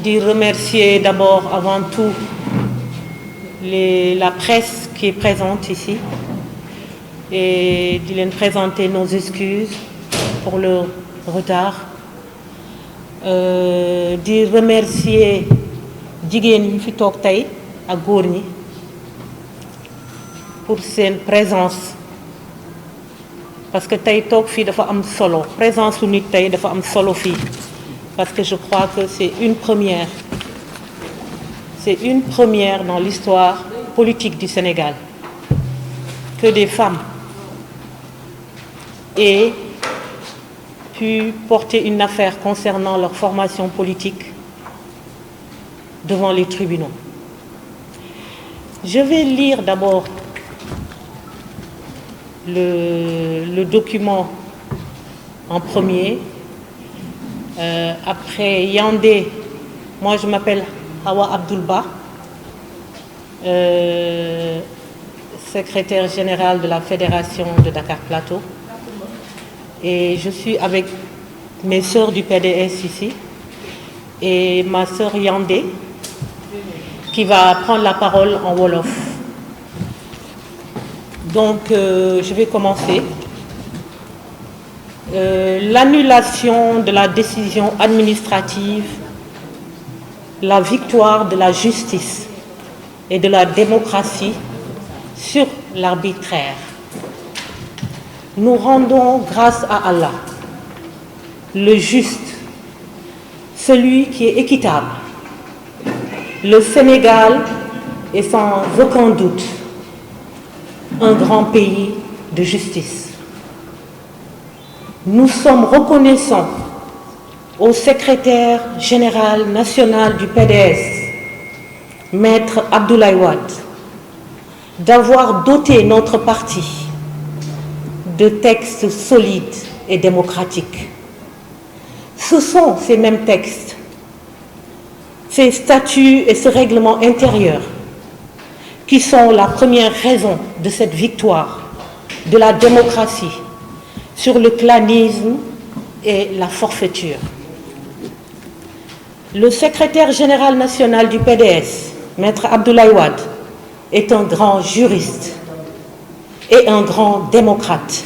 de remercier d'abord, avant tout, la presse qui est présente ici et de leur présenter nos excuses pour le retard. De remercier jigéen yi fi toog tey ak góor ñi pour seen présence parce que tey toog fii dafa am solo présence su nit tey dafa am solo fii parce que je crois que c'est une première dans l'histoire politique du Sénégal que des femmes aient pu porter une affaire concernant leur formation politique devant les tribunaux. Je vais lire d'abord le document en premier. Après Yandé, moi je m'appelle Hawa Abdoulba, secrétaire générale de la Fédération de Dakar Plateau. Et je suis avec mes sœurs du PDS ici et ma sœur Yandé qui va prendre la parole en Wolof. Donc je vais commencer. L'annulation de la décision administrative, la victoire de la justice et de la démocratie sur l'arbitraire. Nous rendons grâce à Allah, le juste, celui qui est équitable. Le Sénégal est sans aucun doute un grand pays de justice. Nous sommes reconnaissants au secrétaire général national du PDS, Maître Abdoulaye Wade, d'avoir doté notre parti de textes solides et démocratiques. Ce sont ces mêmes textes, ces statuts et ce règlement intérieur qui sont la première raison de cette victoire de la démocratie sur le clanisme et la forfaiture. Le secrétaire général national du PDS, Maître Abdoulaye Wade, est un grand juriste et un grand démocrate.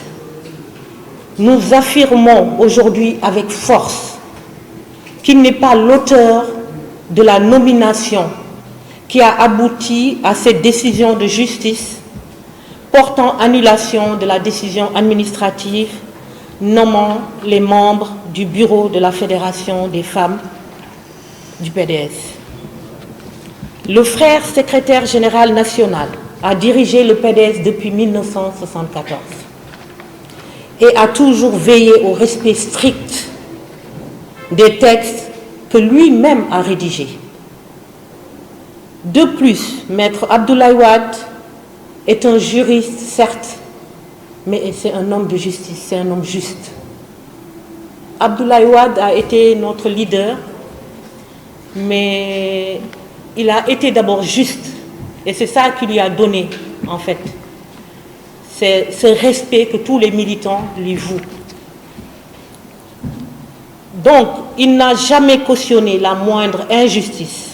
Nous affirmons aujourd'hui avec force qu'il n'est pas l'auteur de la nomination qui a abouti à cette décision de justice portant annulation de la décision administrative nommant les membres du bureau de la Fédération des femmes du PDS. Le frère secrétaire général national a dirigé le PDS depuis 1974 et a toujours veillé au respect strict des textes que lui-même a rédigés. De plus, Maître Abdoulaye Wade est un juriste, certes, mais c'est un homme de justice, c'est un homme juste. Abdoulaye Wade a été notre leader, mais il a été d'abord juste, et c'est ça qui lui a donné, en fait, c'est ce respect que tous les militants lui vouent. Donc, il n'a jamais cautionné la moindre injustice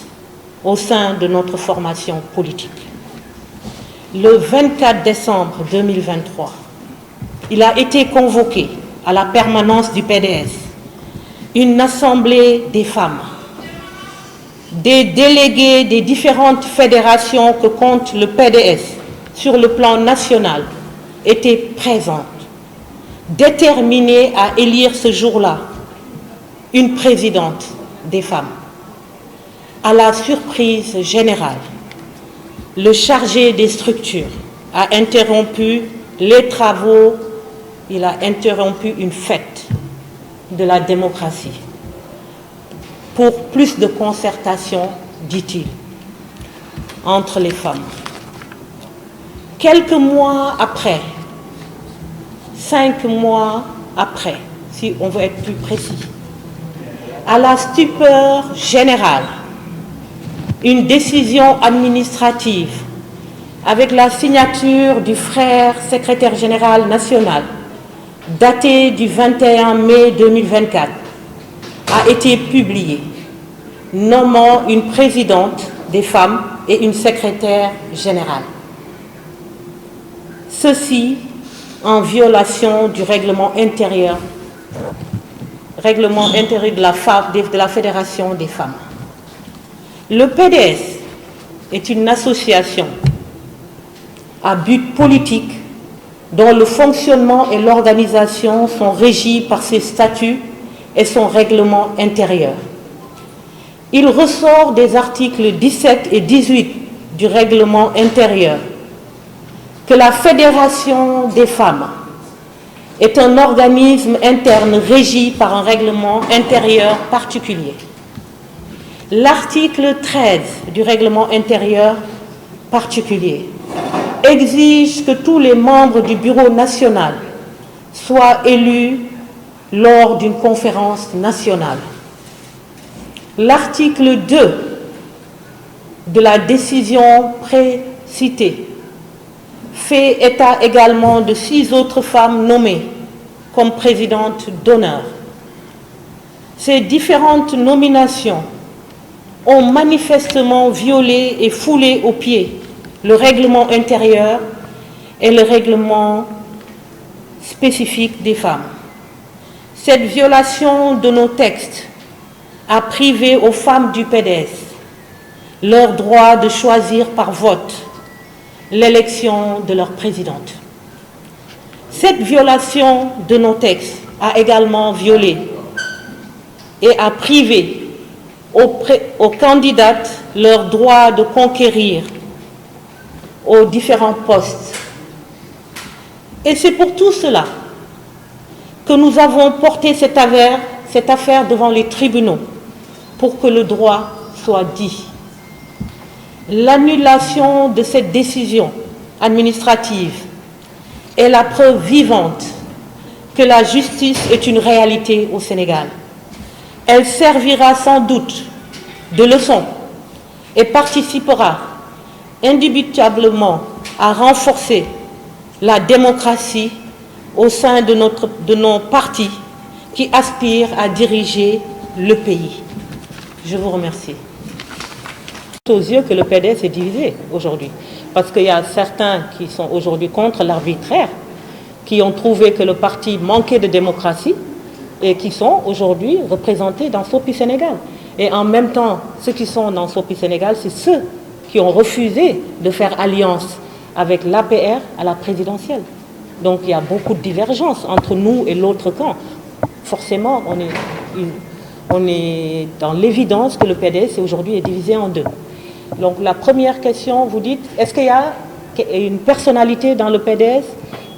au sein de notre formation politique. Le 24 décembre 2023, il a été convoqué à la permanence du PDS, une assemblée des femmes, des délégués des différentes fédérations que compte le PDS sur le plan national étaient présentes, déterminées à élire ce jour-là une présidente des femmes. À la surprise générale, le chargé des structures a interrompu les travaux, il a interrompu une fête de la démocratie pour plus de concertation, dit-il, entre les femmes. Quelques mois après, 5 mois après, si on veut être plus précis, à la stupeur générale, une décision administrative avec la signature du frère secrétaire général national, datée du 21 mai 2024, a été publiée, nommant une présidente des femmes et une secrétaire générale. Ceci en violation du règlement intérieur de la Fédération des femmes. Le PDS est une association à but politique dont le fonctionnement et l'organisation sont régis par ses statuts et son règlement intérieur. Il ressort des articles 17 et 18 du règlement intérieur que la Fédération des femmes est un organisme interne régi par un règlement intérieur particulier. L'article 13 du règlement intérieur particulier exige que tous les membres du bureau national soient élus lors d'une conférence nationale. L'article 2 de la décision précitée fait état également de 6 autres femmes nommées comme présidentes d'honneur. Ces différentes nominations ont manifestement violé et foulé aux pieds le règlement intérieur et le règlement spécifique des femmes. Cette violation de nos textes a privé aux femmes du PDS leur droit de choisir par vote l'élection de leur présidente. Cette violation de nos textes a également violé et a privé aux candidates leur droit de conquérir aux différents postes. Et c'est pour tout cela que nous avons porté cette affaire devant les tribunaux pour que le droit soit dit. L'annulation de cette décision administrative est la preuve vivante que la justice est une réalité au Sénégal. Elle servira sans doute de leçon et participera indubitablement à renforcer la démocratie au sein de nos partis qui aspirent à diriger le pays. Je vous remercie. Aux yeux que le PDS est divisé aujourd'hui, parce qu'il y a certains qui sont aujourd'hui contre l'arbitraire, qui ont trouvé que le parti manquait de démocratie et qui sont aujourd'hui représentés dans SOPI Sénégal. Et en même temps, ceux qui sont dans SOPI Sénégal, c'est ceux qui ont refusé de faire alliance avec l'APR à la présidentielle. Donc il y a beaucoup de divergences entre nous et l'autre camp. Forcément, on est dans l'évidence que le PDS aujourd'hui est divisé en deux. Donc la première question, vous dites, est-ce qu'il y a une personnalité dans le PDS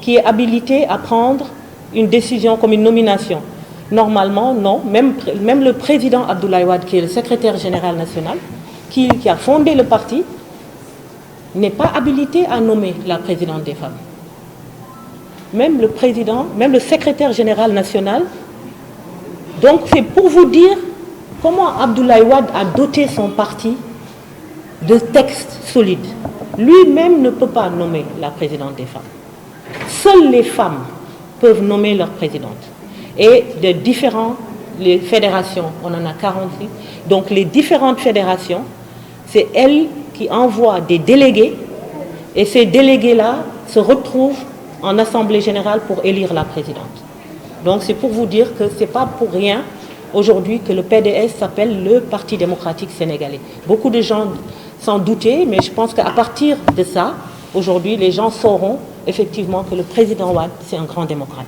qui est habilitée à prendre une décision comme une nomination? Normalement, non. Même le président Abdoulaye Wade, qui est le secrétaire général national, qui a fondé le parti, n'est pas habilité à nommer la présidente des femmes. Même le président, même le secrétaire général national. Donc c'est pour vous dire comment Abdoulaye Wade a doté son parti de textes solides. Lui-même ne peut pas nommer la présidente des femmes. Seules les femmes peuvent nommer leur présidente. Et les fédérations, on en a 48, donc les différentes fédérations, c'est elles qui envoient des délégués, et ces délégués-là se retrouvent en assemblée générale pour élire la présidente. Donc c'est pour vous dire que ce n'est pas pour rien aujourd'hui que le PDS s'appelle le Parti démocratique sénégalais. Beaucoup de gens s'en doutaient, mais je pense qu'à partir de ça, aujourd'hui, les gens sauront effectivement que le président Wade, c'est un grand démocrate.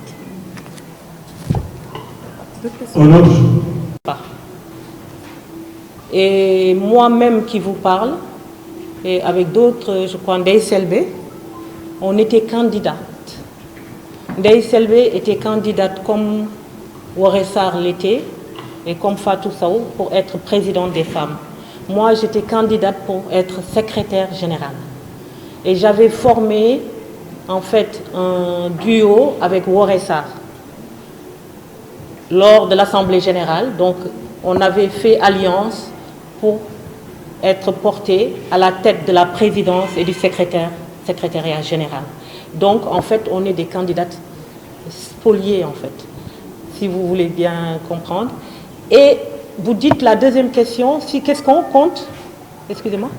Et moi-même qui vous parle, et avec d'autres, je crois, Ndeye Selbé, on était candidates. Ndeye Selbé était candidate comme Woré Sarr l'était et comme Fatou Sow pour être présidente des femmes. Moi, j'étais candidate pour être secrétaire générale. Et j'avais formé, en fait, un duo avec Woré Sarr lors de l'Assemblée générale. Donc, on avait fait alliance pour être porté à la tête de la présidence et du secrétariat général. Donc, en fait, on est des candidates spoliées, en fait, si vous voulez bien comprendre. Et vous dites la deuxième question, si qu'est-ce qu'on compte? Excusez-moi.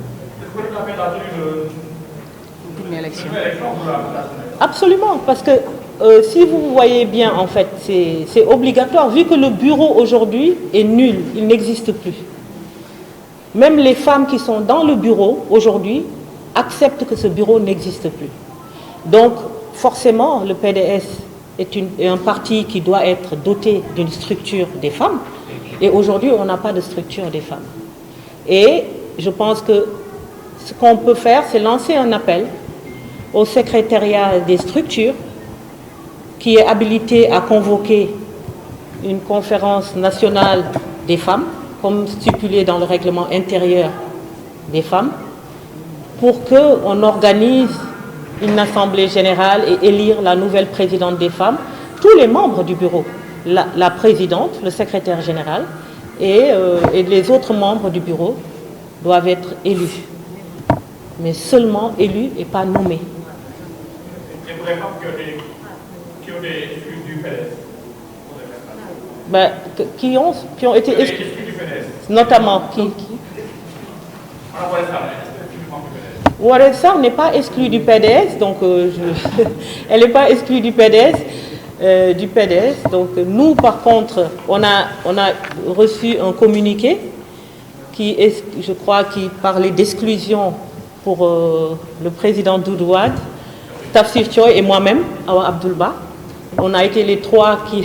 Une élection. Absolument, parce que si vous voyez bien, en fait, c'est obligatoire, vu que le bureau aujourd'hui est nul, il n'existe plus. Même les femmes qui sont dans le bureau aujourd'hui acceptent que ce bureau n'existe plus. Donc, forcément, le PDS est un parti qui doit être doté d'une structure des femmes. Et aujourd'hui, on n'a pas de structure des femmes. Et je pense que ce qu'on peut faire, c'est lancer un appel au secrétariat des structures qui est habilité à convoquer une conférence nationale des femmes, comme stipulé dans le règlement intérieur des femmes, pour qu'on organise une assemblée générale et élire la nouvelle présidente des femmes, tous les membres du bureau, la présidente, le secrétaire général et les autres membres du bureau doivent être élus, mais seulement élus et pas nommés. Et pour les femmes qui ont été exclues du PDS, qui ont été exclus du PDS, notamment qui Warel Sarr n'est pas exclue du PDS, donc elle n'est pas exclue du PDS. Donc nous, par contre, on a reçu un communiqué qui, je crois, qui parlait d'exclusion pour le président Doudou Wade, Tafsir Thioye et moi-même, Awa Abdoul Ba. On a été les trois qui...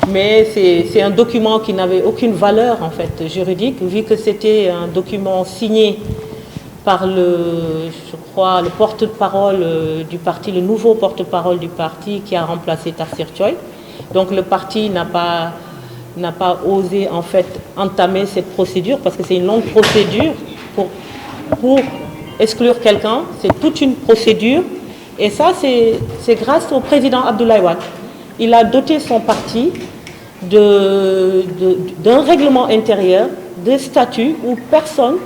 Mais c'est un document qui n'avait aucune valeur, en fait, juridique, vu que c'était un document signé par je crois, le porte-parole du parti, le nouveau porte-parole du parti qui a remplacé Tafsir Thioye. Donc le parti n'a pas osé, en fait, entamer cette procédure, parce que c'est une longue procédure pour exclure quelqu'un. C'est toute une procédure. Et ça, c'est grâce au président Abdoulaye Wade. Il a doté son parti d'un règlement intérieur, de statuts où personne,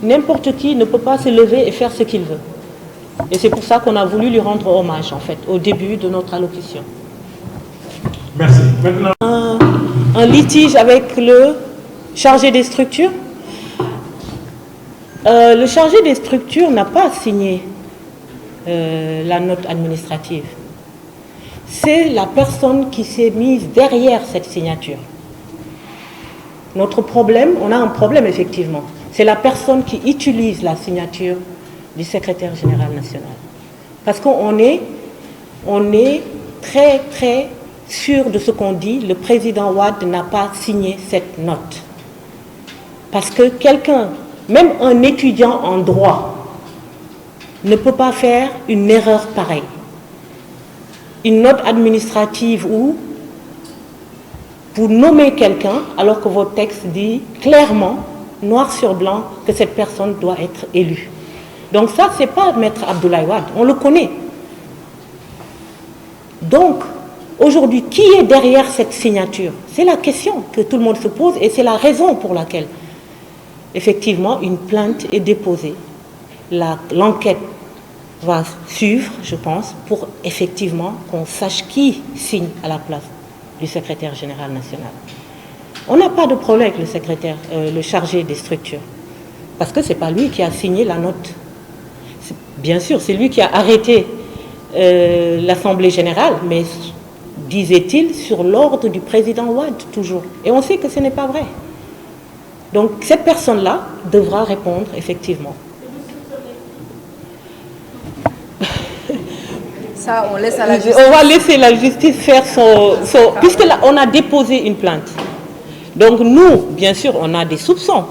n'importe qui ne peut pas se lever et faire ce qu'il veut. Et c'est pour ça qu'on a voulu lui rendre hommage, en fait, au début de notre allocution. Merci. Maintenant... Un litige avec le chargé des structures. Le chargé des structures n'a pas signé la note administrative. C'est la personne qui s'est mise derrière cette signature. Notre problème, on a un problème effectivement, c'est la personne qui utilise la signature du secrétaire général national. Parce qu'on est très très sûr de ce qu'on dit, le président Wade n'a pas signé cette note. Parce que quelqu'un, même un étudiant en droit, ne peut pas faire une erreur pareille. Une note administrative où vous nommez quelqu'un alors que votre texte dit clairement, noir sur blanc, que cette personne doit être élue. Donc ça, ce n'est pas Maître Abdoulaye Wade, on le connaît. Donc, aujourd'hui, qui est derrière cette signature? C'est la question que tout le monde se pose et c'est la raison pour laquelle, effectivement, une plainte est déposée. L'enquête va suivre, je pense, pour effectivement qu'on sache qui signe à la place du secrétaire général national. On n'a pas de problème avec le secrétaire, le chargé des structures, parce que ce n'est pas lui qui a signé la note. Bien sûr, c'est lui qui a arrêté l'Assemblée générale, mais disait-il sur l'ordre du président Wade, toujours. Et on sait que ce n'est pas vrai. Donc cette personne-là devra répondre, effectivement. Ça, on laisse à la justice. On va laisser la justice faire son... Puisque là, on a déposé une plainte. Donc nous, bien sûr, on a des soupçons.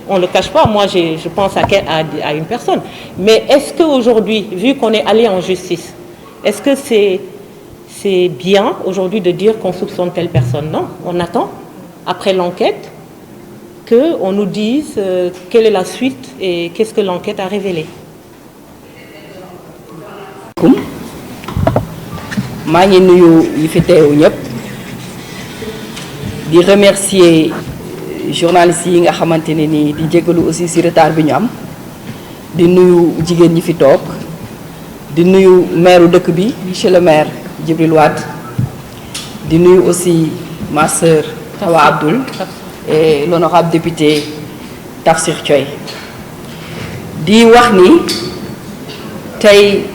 On ne le cache pas. Moi, je pense à une personne. Mais est-ce qu'aujourd'hui, vu qu'on est allé en justice, est-ce que c'est bien aujourd'hui de dire qu'on soupçonne telle personne? Non. On attend, après l'enquête, qu'on nous dise quelle est la suite et qu'est-ce que l'enquête a révélé. maa ngi nuyu yi fi teew ñëpp di remercier journalistes yi nga xamante ne nii di jégalu aussi ci retard bi ñu am di nuyu jigéen ñi fi toog di nuyu maire dëkk bi monsieur le maire Djibril Wade di nuyu aussi ma sœur Tawa Abdoul et l'honorable député Tafsir Thioye di wax ni tey